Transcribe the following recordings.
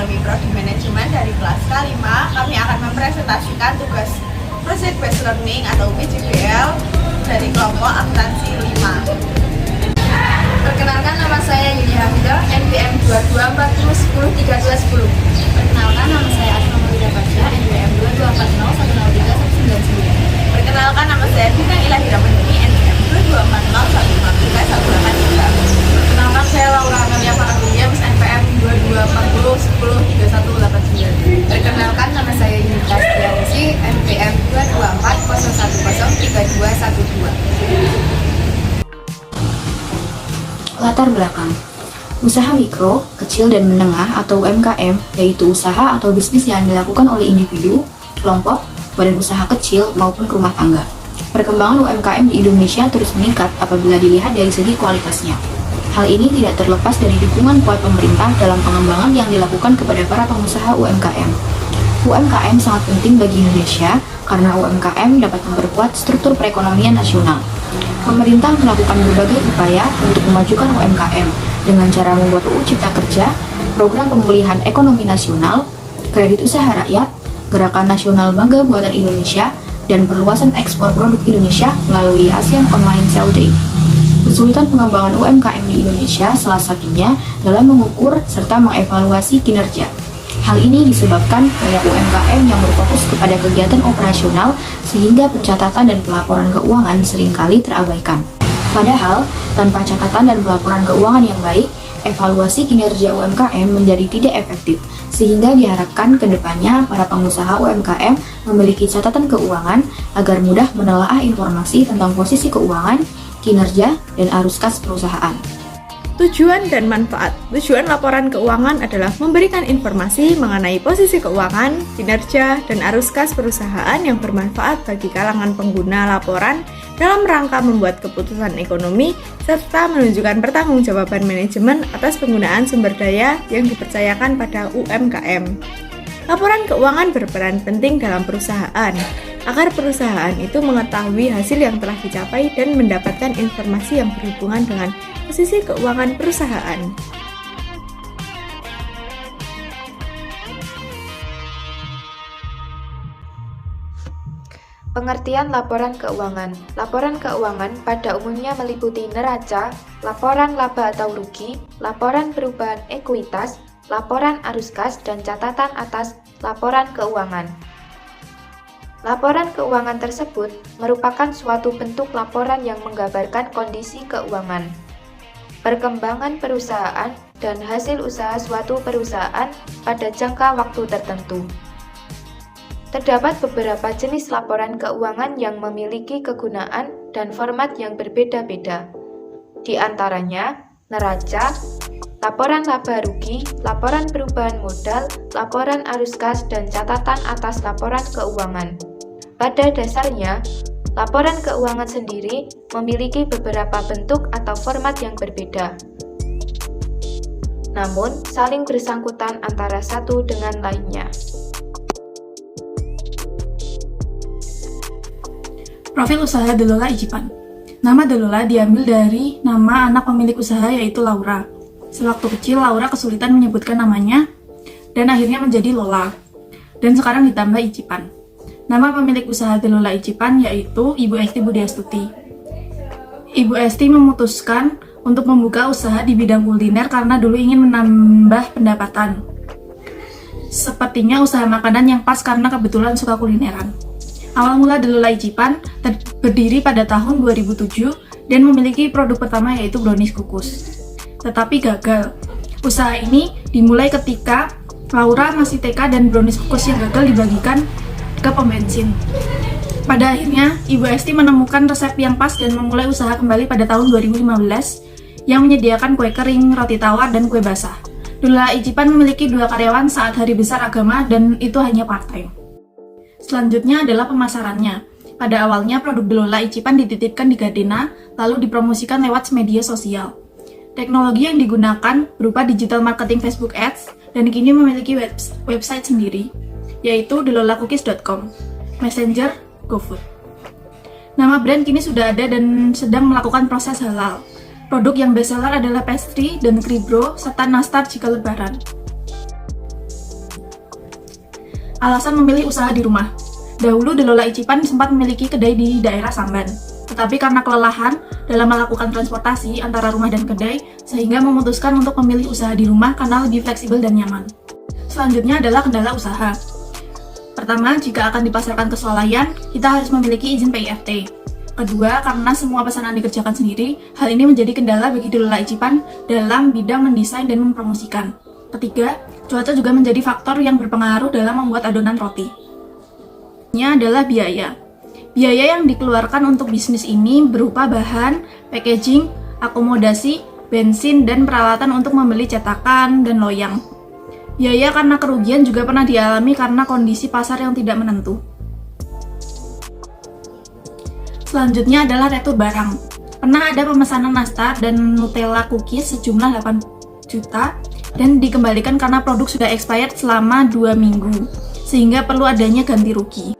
Ekonomi Prodi Manajemen dari kelas K5. Kami akan mempresentasikan tugas Project Based Learning atau PJBL dari kelompok akuntansi 5. Perkenalkan, nama saya Yuni Hamidah, NPM 2240103210. Perkenalkan, nama saya Asma Maulida Pasha, NPM 2240103999. Perkenalkan, nama saya Bintang Ilahi Ramandini, NPM 2240153183. Perkenalkan, saya Laura Amelia Paragulia, NPM 2240103189. Perkenalkan, nama saya Yunita Setianingsih, NPM 22401103212. Latar belakang. Usaha mikro, kecil dan menengah atau UMKM yaitu usaha atau bisnis yang dilakukan oleh individu, kelompok, badan usaha kecil maupun rumah tangga. Perkembangan UMKM di Indonesia terus meningkat apabila dilihat dari segi kualitasnya. Hal ini tidak terlepas dari dukungan kuat pemerintah dalam pengembangan yang dilakukan kepada para pengusaha UMKM. UMKM sangat penting bagi Indonesia karena UMKM dapat memperkuat struktur perekonomian nasional. Pemerintah melakukan berbagai upaya untuk memajukan UMKM dengan cara membuat UU Cipta Kerja, program pemulihan ekonomi nasional, kredit usaha rakyat, gerakan nasional Bangga Buatan Indonesia, dan perluasan ekspor produk Indonesia melalui ASEAN Online Sale Day. Kesulitan pengembangan UMKM di Indonesia salah satunya dalam mengukur serta mengevaluasi kinerja. Hal ini disebabkan banyak UMKM yang berfokus kepada kegiatan operasional sehingga pencatatan dan pelaporan keuangan seringkali terabaikan. Padahal, tanpa catatan dan pelaporan keuangan yang baik, evaluasi kinerja UMKM menjadi tidak efektif, sehingga diharapkan ke depannya para pengusaha UMKM memiliki catatan keuangan agar mudah menelaah informasi tentang posisi keuangan, kinerja, dan arus kas perusahaan. Tujuan dan manfaat. Tujuan laporan keuangan adalah memberikan informasi mengenai posisi keuangan, kinerja, dan arus kas perusahaan yang bermanfaat bagi kalangan pengguna laporan dalam rangka membuat keputusan ekonomi serta menunjukkan pertanggungjawaban manajemen atas penggunaan sumber daya yang dipercayakan pada UMKM. Laporan keuangan berperan penting dalam perusahaan agar perusahaan itu mengetahui hasil yang telah dicapai dan mendapatkan informasi yang berhubungan dengan posisi keuangan perusahaan. Pengertian laporan keuangan. Laporan keuangan pada umumnya meliputi neraca, laporan laba atau rugi, laporan perubahan ekuitas, laporan arus kas, dan catatan atas laporan keuangan. Laporan keuangan tersebut merupakan suatu bentuk laporan yang menggambarkan kondisi keuangan, perkembangan perusahaan, dan hasil usaha suatu perusahaan pada jangka waktu tertentu. Terdapat beberapa jenis laporan keuangan yang memiliki kegunaan dan format yang berbeda-beda. Di antaranya, neraca, laporan laba rugi, laporan perubahan modal, laporan arus kas, dan catatan atas laporan keuangan. Pada dasarnya, laporan keuangan sendiri memiliki beberapa bentuk atau format yang berbeda. Namun, saling bersangkutan antara satu dengan lainnya. Profil usaha Delola Ijipan. Nama Delola diambil dari nama anak pemilik usaha yaitu Laura. Sewaktu kecil, Laura kesulitan menyebutkan namanya dan akhirnya menjadi Lola. Dan sekarang ditambah Ijipan. Nama pemilik usaha Delola Ijipan yaitu Ibu Esti Budiastuti. Ibu Esti memutuskan untuk membuka usaha di bidang kuliner karena dulu ingin menambah pendapatan. Sepertinya usaha makanan yang pas karena kebetulan suka kulineran. Awal mula Delola Ijipan berdiri pada tahun 2007 dan memiliki produk pertama yaitu brownies kukus. Tetapi gagal. Usaha ini dimulai ketika Laura masih TK dan brownies kukus yang gagal dibagikan ke pembensin. Pada akhirnya, Ibu Esti menemukan resep yang pas dan memulai usaha kembali pada tahun 2015 yang menyediakan kue kering, roti tawar, dan kue basah. Delola Ijipan memiliki 2 karyawan saat hari besar agama dan itu hanya part-time. Selanjutnya adalah pemasarannya. Pada awalnya, produk Delola Ijipan dititipkan di Gardena, lalu dipromosikan lewat media sosial. Teknologi yang digunakan berupa digital marketing Facebook Ads dan kini memiliki website sendiri, yaitu delolacookies.com, Messenger, GoFood. Nama brand kini sudah ada dan sedang melakukan proses halal. Produk yang bestseller adalah pastry dan kribro serta nastar jika lebaran. Alasan memilih usaha di rumah. Dahulu Delola Icipan sempat memiliki kedai di daerah Samban. Tetapi karena kelelahan dalam melakukan transportasi antara rumah dan kedai, sehingga memutuskan untuk memilih usaha di rumah karena lebih fleksibel dan nyaman. Selanjutnya adalah kendala usaha. Pertama, jika akan dipasarkan ke swalayan, kita harus memiliki izin PIFT. Kedua, karena semua pesanan dikerjakan sendiri, hal ini menjadi kendala bagi Delola Icipan dalam bidang mendesain dan mempromosikan. Ketiga, cuaca juga menjadi faktor yang berpengaruh dalam membuat adonan roti. Ini adalah biaya. Biaya yang dikeluarkan untuk bisnis ini berupa bahan, packaging, akomodasi, bensin, dan peralatan untuk membeli cetakan dan loyang. Biaya karena kerugian juga pernah dialami karena kondisi pasar yang tidak menentu. Selanjutnya adalah retur barang. Pernah ada pemesanan nastar dan Nutella cookies sejumlah 8 juta dan dikembalikan karena produk sudah expired selama 2 minggu, sehingga perlu adanya ganti rugi.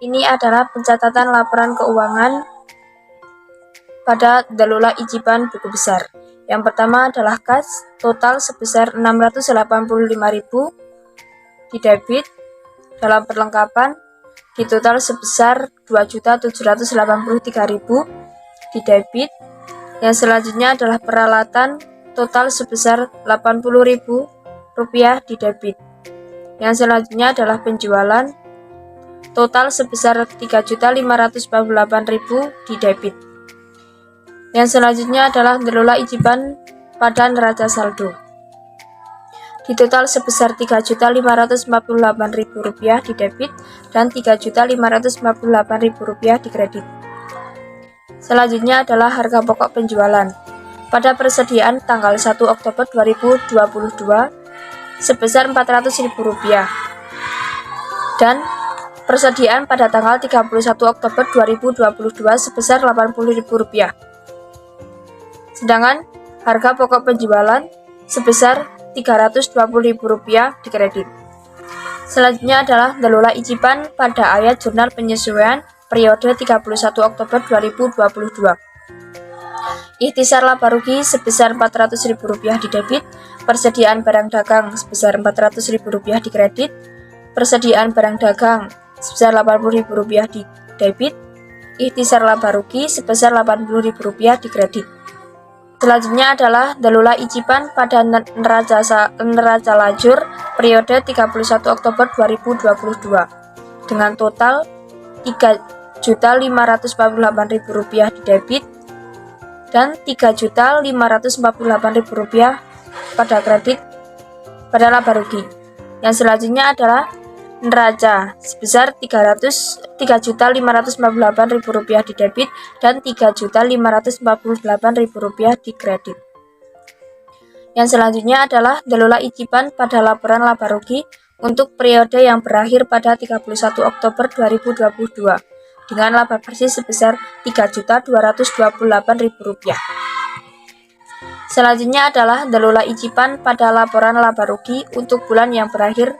Ini adalah pencatatan laporan keuangan pada Delola Icipan buku besar. Yang pertama adalah kas, total sebesar 685.000 di debit. Dalam perlengkapan, di total sebesar 2.783.000 di debit. Yang selanjutnya adalah peralatan, total sebesar 80.000 rupiah di debit. Yang selanjutnya adalah penjualan, total sebesar 3.548.000 di debit. Yang selanjutnya adalah Delola Icipan pada neraca saldo. Di total sebesar 3.548.000 rupiah di debit dan 3.548.000 rupiah di kredit. Selanjutnya adalah harga pokok penjualan. Pada persediaan tanggal 1 Oktober 2022 sebesar 400.000 rupiah. Dan persediaan pada tanggal 31 Oktober 2022 sebesar 80.000 rupiah. Sedangkan harga pokok penjualan sebesar 320.000 rupiah di kredit. Selanjutnya adalah Delola Icipan pada ayat jurnal penyesuaian periode 31 Oktober 2022. Ikhtisar laba rugi sebesar 400.000 rupiah di debit, persediaan barang dagang sebesar 400.000 rupiah di kredit, persediaan barang dagang sebesar 80.000 rupiah di debit, ikhtisar laba rugi sebesar 80.000 rupiah di kredit. Selanjutnya adalah Delola Icipan pada neraca lajur periode 31 Oktober 2022 dengan total 3.548.000 rupiah di debit dan 3.548.000 rupiah pada kredit pada laba rugi. Yang selanjutnya adalah neraca sebesar 3.548.000 rupiah di debit dan 3.548.000 rupiah di kredit. Yang selanjutnya adalah Delola Icipan pada laporan laba rugi untuk periode yang berakhir pada 31 Oktober 2022 dengan laba bersih sebesar 3.228.000 rupiah. Selanjutnya adalah Delola Icipan pada laporan laba rugi untuk bulan yang berakhir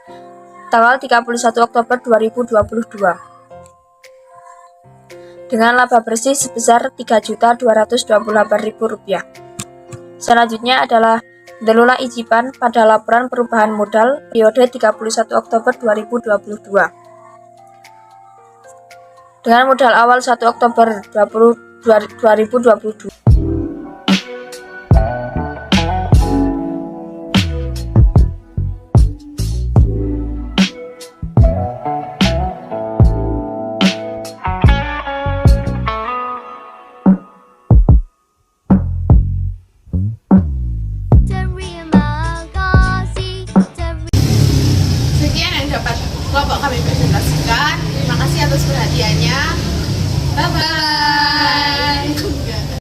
tanggal 31 Oktober 2022 dengan laba bersih sebesar 3.228.000 rupiah. Selanjutnya adalah Delola Icipan pada laporan perubahan modal periode 31 Oktober 2022 dengan modal awal 1 Oktober 2022